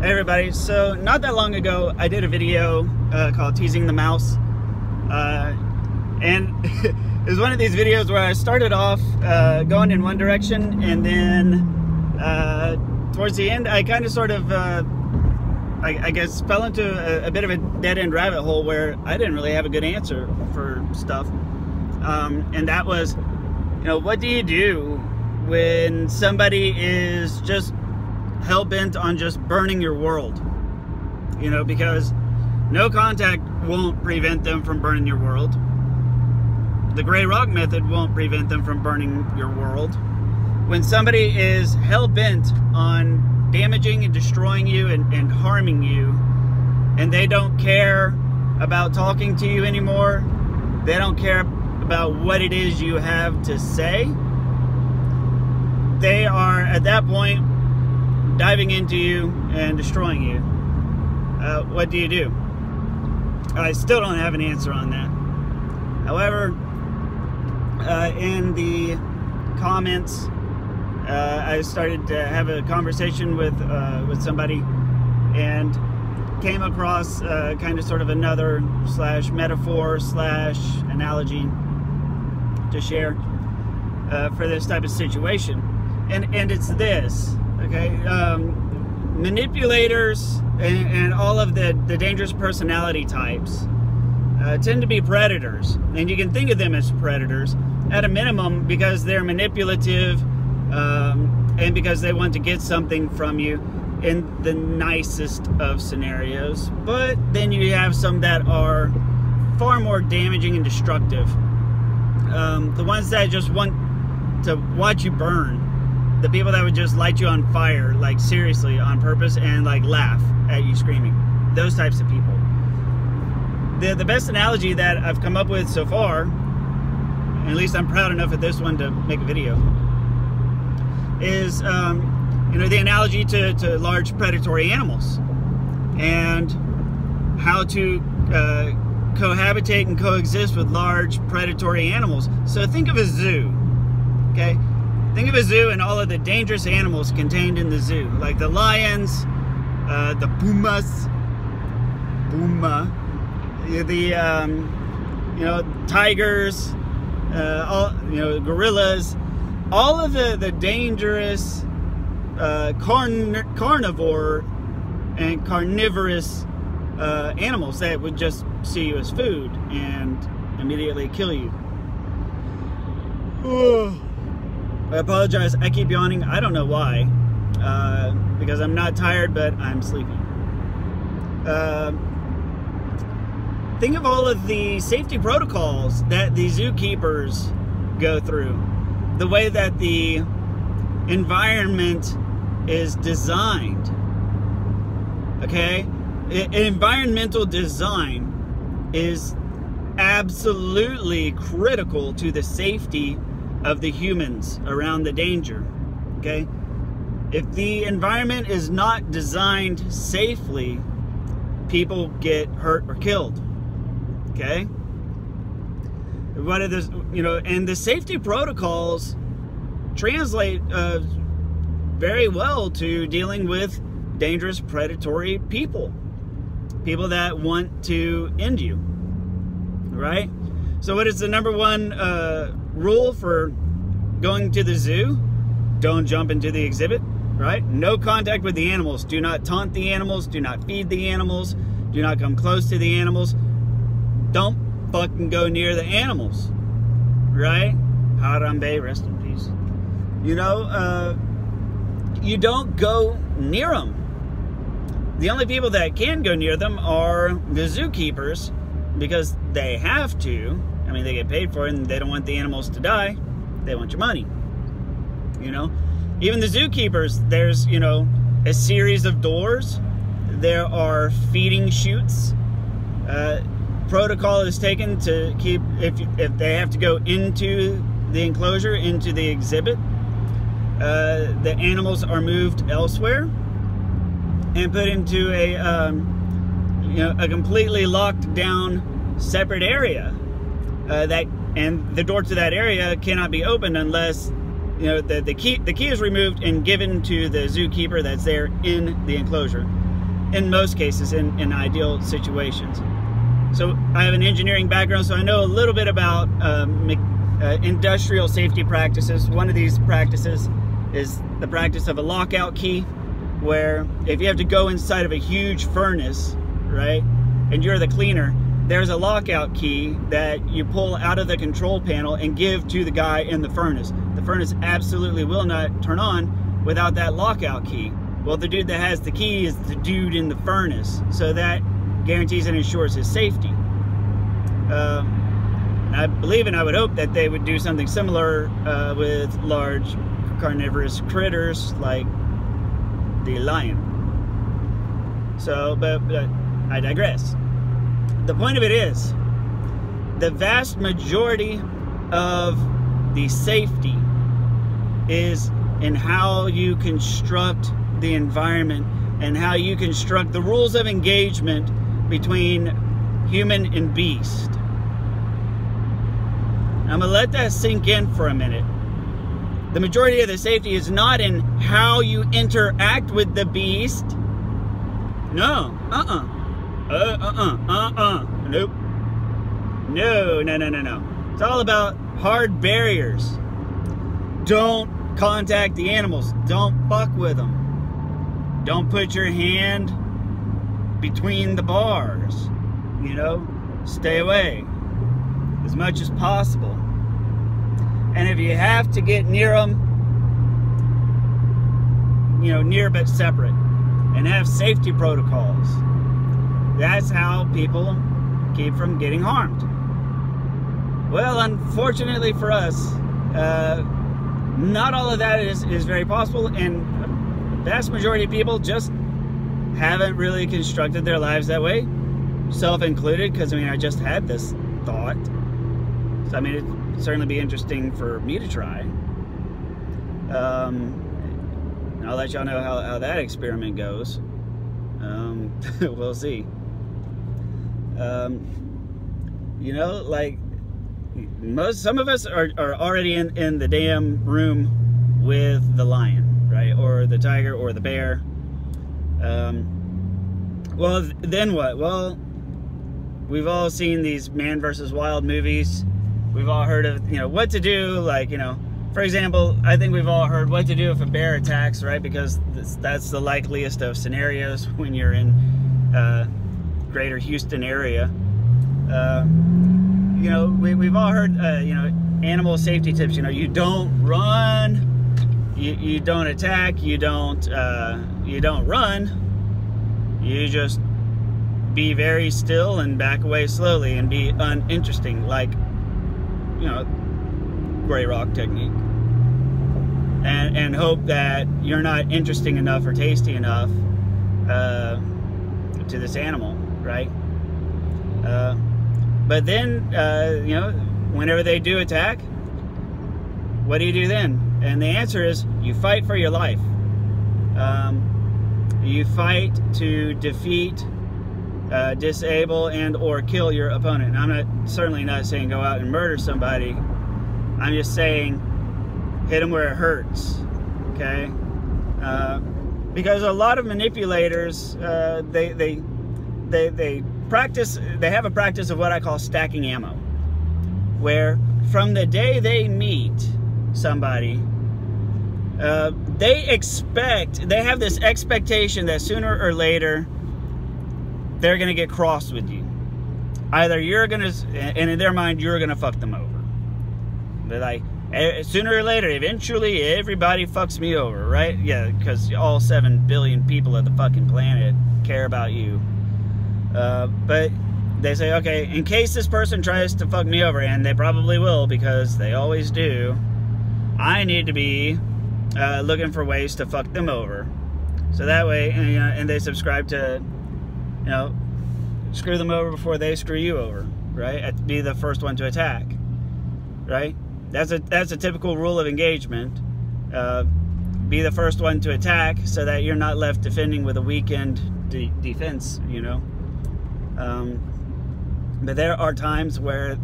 Hey everybody, so not that long ago I did a video called Teasing the Mouse, and it was one of these videos where I started off going in one direction, and then towards the end I kind of sort of I guess fell into a bit of a dead-end rabbit hole where I didn't really have a good answer for stuff, and that was, you know, what do you do when somebody is just hell-bent on just burning your world? You know, because no contact won't prevent them from burning your world. The gray rock method won't prevent them from burning your world. When somebody is hell-bent on damaging and destroying you and harming you, and they don't care about talking to you anymore, they don't care about what it is you have to say, they are at that point diving into you and destroying you. What do you do? I still don't have an answer on that. However, in the comments, I started to have a conversation with somebody and came across kind of sort of another slash metaphor slash analogy to share for this type of situation, and it's this. Okay, manipulators and all of the dangerous personality types tend to be predators, and you can think of them as predators at a minimum because they're manipulative and because they want to get something from you in the nicest of scenarios. But then you have some that are far more damaging and destructive. The ones that just want to watch you burn. The people that would just light you on fire, like seriously, on purpose, and like laugh at you screaming. Those types of people. The best analogy that I've come up with so far, and at least I'm proud enough at this one to make a video, is you know, the analogy to large predatory animals and how to cohabitate and coexist with large predatory animals. So think of a zoo, okay? Think of a zoo and all of the dangerous animals contained in the zoo, like the lions, the pumas, you know, tigers, all, you know, gorillas, all of the dangerous carnivore and carnivorous animals that would just see you as food and immediately kill you. I apologize, I keep yawning. I don't know why, because I'm not tired, but I'm sleepy. Think of all of the safety protocols that the zookeepers go through. The way that the environment is designed. Okay? Environmental design is absolutely critical to the safety of the humans around the danger. Okay, if the environment is not designed safely, people get hurt or killed. Okay, what are this, you know, and the safety protocols translate very well to dealing with dangerous predatory people that want to end you, right? So what is the number one rule for going to the zoo? Don't jump into the exhibit, right? No contact with the animals. Do not taunt the animals. Do not feed the animals. Do not come close to the animals. Don't fucking go near the animals, right? Harambe, rest in peace. You know, you don't go near them. The only people that can go near them are the zookeepers, because they have to. I mean, they get paid for it, and they don't want the animals to die. They want your money. You know, even the zookeepers, there's, you know, a series of doors. There are feeding chutes. Protocol is taken to keep, if they have to go into the enclosure, into the exhibit, the animals are moved elsewhere and put into a, you know, a completely locked down separate area. And the door to that area cannot be opened unless, you know, the key is removed and given to the zookeeper that's there in the enclosure. in most cases, in ideal situations. So I have an engineering background, so I know a little bit about industrial safety practices. One of these practices is the practice of a lockout key, where if you have to go inside of a huge furnace, right, and you're the cleaner, there's a lockout key that you pull out of the control panel and give to the guy in the furnace. The furnace absolutely will not turn on without that lockout key. Well, the dude that has the key is the dude in the furnace, so that guarantees and ensures his safety. I believe and I would hope that they would do something similar with large carnivorous critters like the lion. So, but I digress. The point of it is, the vast majority of the safety is in how you construct the environment and how you construct the rules of engagement between human and beast. I'm gonna let that sink in for a minute. The majority of the safety is not in how you interact with the beast. No, nope. No. It's all about hard barriers. Don't contact the animals. Don't fuck with them. Don't put your hand between the bars. You know, stay away as much as possible. And if you have to get near them, you know, near but separate, and have safety protocols. That's how people keep from getting harmed. Well, unfortunately for us, not all of that is very possible, and the vast majority of people just haven't really constructed their lives that way, self-included, because I mean, I just had this thought. So I mean, it'd certainly be interesting for me to try. I'll let y'all know how that experiment goes. We'll see. You know, like some of us are already in the damn room with the lion, right, or the tiger or the bear. Well, then what? Well, we've all seen these man versus wild movies. We've all heard of, you know, what to do, like, you know, for example, I think we've all heard what to do if a bear attacks, right? Because that's the likeliest of scenarios when you're in greater Houston area. You know, we've all heard, you know, animal safety tips. You know, you don't run, you don't attack, you don't run. You just be very still and back away slowly and be uninteresting, like, you know, gray rock technique. And hope that you're not interesting enough or tasty enough to this animal, right? But then, you know, whenever they do attack, what do you do then? And the answer is, you fight for your life. You fight to defeat, disable, and or kill your opponent. And I'm certainly not saying go out and murder somebody. I'm just saying hit them where it hurts, okay? Because a lot of manipulators, they have a practice of what I call stacking ammo, where from the day they meet somebody, they have this expectation that sooner or later they're gonna get cross with you. Either you're gonna, and in their mind, you're gonna fuck them over. They're like, sooner or later, eventually everybody fucks me over, right? Yeah, because all 7 billion people of the fucking planet care about you. But they say, okay, in case this person tries to fuck me over, and they probably will because they always do, I need to be looking for ways to fuck them over. So that way, you know, and they subscribe to, you know, screw them over before they screw you over, right? Be the first one to attack, right? That's a typical rule of engagement. Be the first one to attack so that you're not left defending with a weakened defense, you know. But there are times where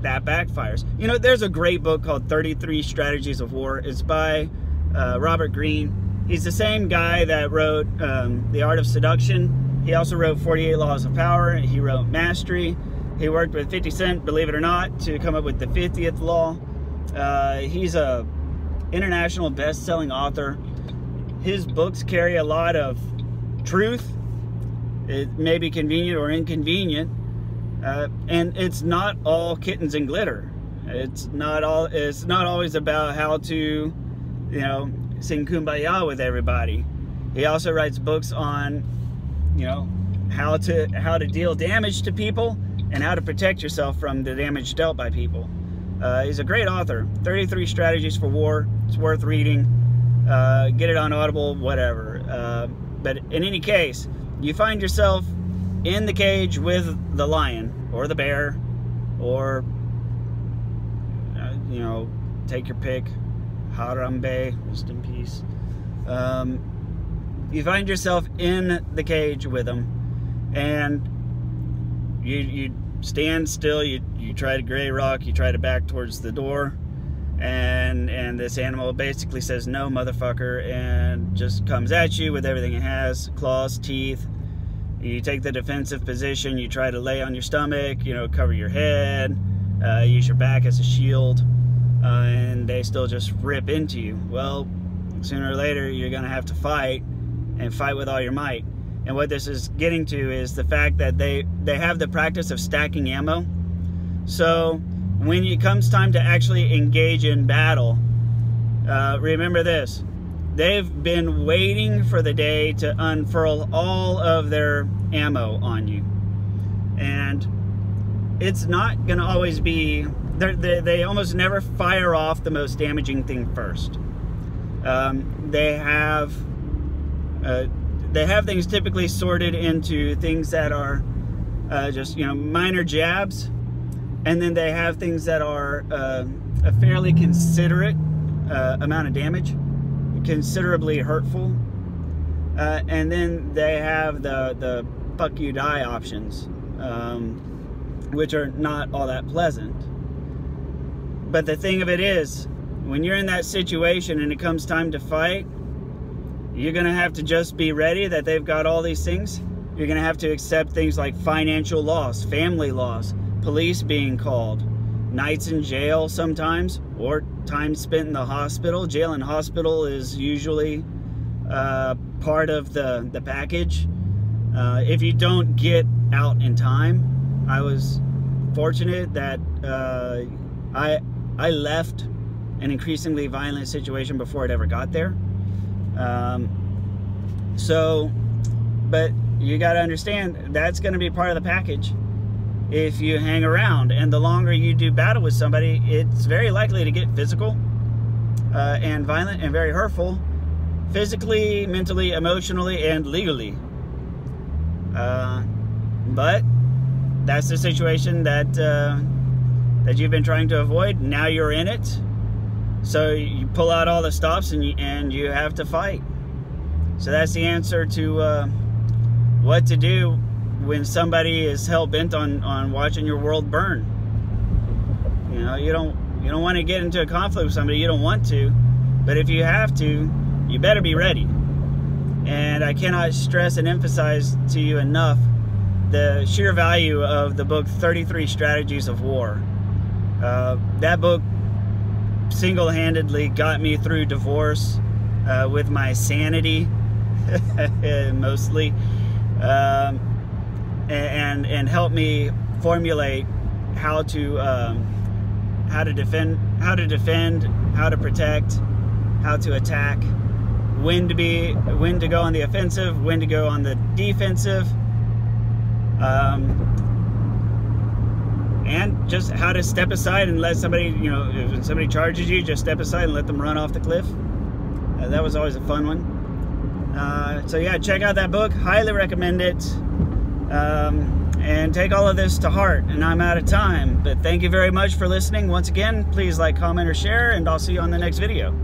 that backfires. You know, there's a great book called 33 Strategies of War. It's by Robert Greene. He's the same guy that wrote The Art of Seduction. He also wrote 48 Laws of Power. He wrote Mastery. He worked with 50 Cent, believe it or not, to come up with the 50th law. He's a international best-selling author. His books carry a lot of truth. It may be convenient or inconvenient, and it's not all kittens and glitter. It's not always about how to, you know, sing kumbaya with everybody. He also writes books on, you know, how to deal damage to people and how to protect yourself from the damage dealt by people. He's a great author. 33 Strategies for War. It's worth reading. Get it on Audible, whatever. But in any case, you find yourself in the cage with the lion or the bear, or you know, take your pick. Harambe, rest in peace. You find yourself in the cage with them, and you stand still. You try to gray rock. You try to back towards the door, and this animal basically says no, motherfucker, and just comes at you with everything it has: claws, teeth. You take the defensive position. You try to lay on your stomach. You know, cover your head. Use your back as a shield. And they still just rip into you. Well, sooner or later you're gonna have to fight, and fight with all your might. And what this is getting to is the fact that they have the practice of stacking ammo. So when it comes time to actually engage in battle, remember this: they've been waiting for the day to unfurl all of their ammo on you, and it's not gonna always be. They almost never fire off the most damaging thing first. They have things typically sorted into things that are just, you know, minor jabs, and then they have things that are a fairly considerate amount of damage, considerably hurtful, and then they have the fuck you die options, which are not all that pleasant. But the thing of it is, when you're in that situation and it comes time to fight, you're going to have to just be ready that they've got all these things. You're going to have to accept things like financial loss, family loss, police being called, nights in jail sometimes, or time spent in the hospital. Jail and hospital is usually part of the package. If you don't get out in time, I was fortunate that I left an increasingly violent situation before it ever got there. But you got to understand, that's going to be part of the package if you hang around. And the longer you do battle with somebody, it's very likely to get physical and violent and very hurtful, physically, mentally, emotionally, and legally. But that's the situation that you've been trying to avoid. Now you're in it, so you pull out all the stops and you have to fight. So that's the answer to what to do when somebody is hell-bent on watching your world burn. You know, you don't want to get into a conflict with somebody you don't want to, but if you have to, you better be ready. And I cannot stress and emphasize to you enough the sheer value of the book 33 Strategies of War. That book single-handedly got me through divorce with my sanity, mostly, and helped me formulate how to defend, how to protect, how to attack, when to go on the offensive, when to go on the defensive. And just how to step aside and let somebody, you know, if somebody charges you, just step aside and let them run off the cliff. That was always a fun one. So yeah, check out that book. Highly recommend it. And take all of this to heart. And I'm out of time. But thank you very much for listening. Once again, please like, comment, or share, and I'll see you on the next video.